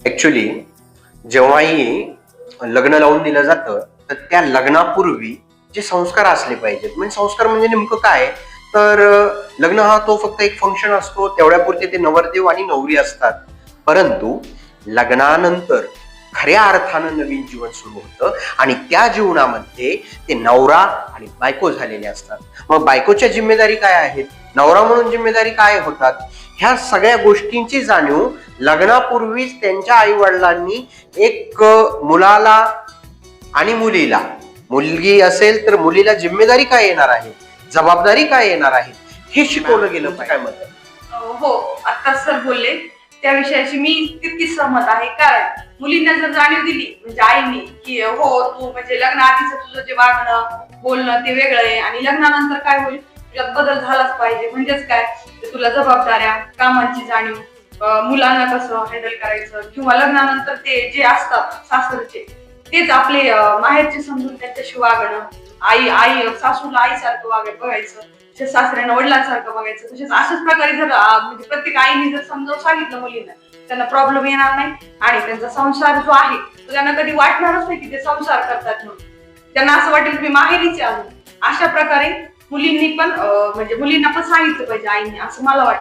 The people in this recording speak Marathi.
ऍक्च्युली जेव्हाही लग्न लावून दिलं जातं तर त्या लग्नापूर्वी जे संस्कार असले पाहिजेत. म्हणजे संस्कार म्हणजे नेमकं काय, तर लग्न हा तो फक्त एक फंक्शन असतो, तेवढ्यापुरते ते नवरदेव आणि नवरी असतात. परंतु लग्नानंतर खऱ्या अर्थानं नवीन जीवन सुरू होतं आणि त्या जीवनामध्ये ते नवरा आणि बायको झालेले असतात. मग बायकोच्या जिम्मेदारी काय आहेत, नवरा म्हणून जिम्मेदारी काय होतात, ह्या सगळ्या गोष्टींची जाणीव लग्नापूर्वीच त्यांच्या आई वडिलांनी एक मुलाला आणि मुलीला, मुलगी असेल तर मुलीला जिम्मेदारी काय येणार आहे, जबाबदारी काय येणार आहे, हे शिकवलं गेलं पाहिजे. काय मत आहे? हो, आता सर बोलले त्या विषयाशी मी तितकीच सहमत आहे. कारण मुलींना जर जाणीव दिली म्हणजे आईनी की हो तू म्हणजे लग्नाआधीच तुझं जे वागणं बोलणं ते वेगळं आहे आणि लग्नानंतर काय होईल तुझ्यात बदल झालाच पाहिजे. म्हणजेच काय, तुला जबाबदाऱ्या, कामांची जाणीव, मुलांना कसं हँडल करायचं किंवा लग्नानंतर ते जे असतात सासरचे तेच आपले माहेरचे समजून त्यांच्याशी वागणं, आई आई सासूला आईसारखं बघायचं, तसेच सासऱ्यांना वडिलांसारखं बघायचं. तसेच अशाच प्रकारे जर म्हणजे प्रत्येक आईने जर समजावून सांगितलं मुलींना, त्यांना प्रॉब्लेम येणार नाही आणि त्यांचा संसार जो आहे तो त्यांना कधी वाटणारच नाही की ते संसार करतात म्हणून. त्यांना असं वाटेल की माहेरीच आहे. अशा प्रकारे मुलींनी पण म्हणजे मुलींना पण सांगितलं पाहिजे आईने, असं मला वाटतं.